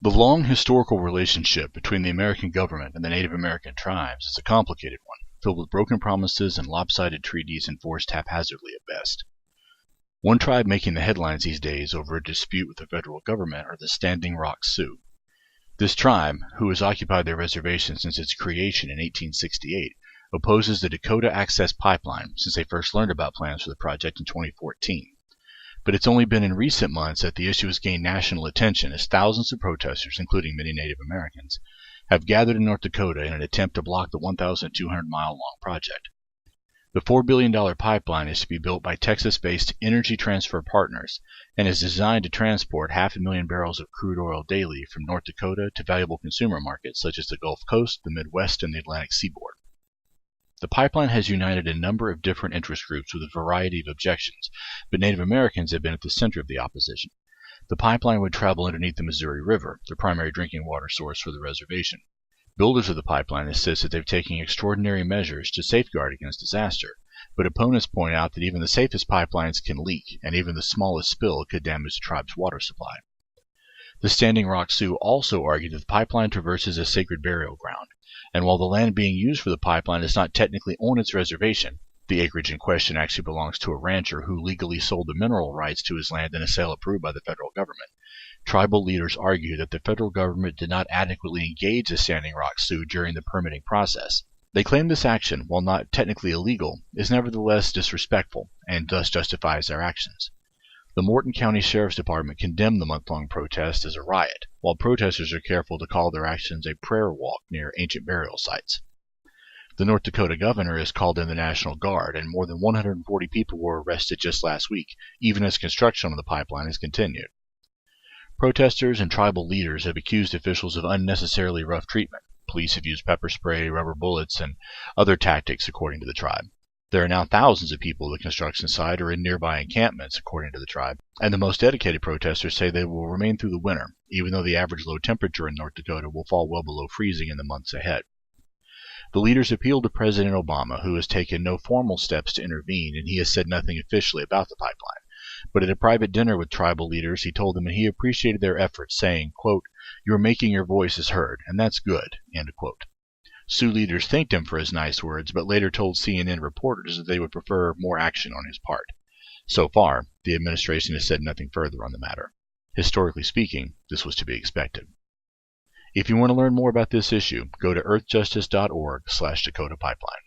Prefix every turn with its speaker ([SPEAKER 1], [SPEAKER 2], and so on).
[SPEAKER 1] The long historical relationship between the American government and the Native American tribes is a complicated one, filled with broken promises and lopsided treaties enforced haphazardly at best. One tribe making the headlines these days over a dispute with the federal government are the Standing Rock Sioux. This tribe, who has occupied their reservation since its creation in 1868, opposes the Dakota Access Pipeline since they first learned about plans for the project in 2014. But it's only been in recent months that the issue has gained national attention as thousands of protesters, including many Native Americans, have gathered in North Dakota in an attempt to block the 1,200-mile-long project. The $4 billion pipeline is to be built by Texas-based Energy Transfer Partners and is designed to transport 500,000 barrels of crude oil daily from North Dakota to valuable consumer markets such as the Gulf Coast, the Midwest, and the Atlantic Seaboard. The pipeline has united a number of different interest groups with a variety of objections, but Native Americans have been at the center of the opposition. The pipeline would travel underneath the Missouri River, the primary drinking water source for the reservation. Builders of the pipeline insist that they've taken extraordinary measures to safeguard against disaster, but opponents point out that even the safest pipelines can leak, and even the smallest spill could damage the tribe's water supply. The Standing Rock Sioux also argue that the pipeline traverses a sacred burial ground, and while the land being used for the pipeline is not technically on its reservation, the acreage in question actually belongs to a rancher who legally sold the mineral rights to his land in a sale approved by the federal government. Tribal leaders argue that the federal government did not adequately engage the Standing Rock Sioux during the permitting process. They claim this action, while not technically illegal, is nevertheless disrespectful and thus justifies their actions. The Morton County Sheriff's Department condemned the month-long protest as a riot, while protesters are careful to call their actions a prayer walk near ancient burial sites. The North Dakota governor has called in the National Guard, and more than 140 people were arrested just last week, even as construction on the pipeline has continued. Protesters and tribal leaders have accused officials of unnecessarily rough treatment. Police have used pepper spray, rubber bullets, and other tactics, according to the tribe. There are now thousands of people at the construction site or in nearby encampments, according to the tribe, and the most dedicated protesters say they will remain through the winter, even though the average low temperature in North Dakota will fall well below freezing in the months ahead. The leaders appealed to President Obama, who has taken no formal steps to intervene, and he has said nothing officially about the pipeline. But at a private dinner with tribal leaders, he told them that he appreciated their efforts, saying, quote, "You're making your voices heard, and that's good," end quote. Sioux leaders thanked him for his nice words, but later told CNN reporters that they would prefer more action on his part. So far, the administration has said nothing further on the matter. Historically speaking, this was to be expected. If you want to learn more about this issue, go to earthjustice.org/Dakota Pipeline.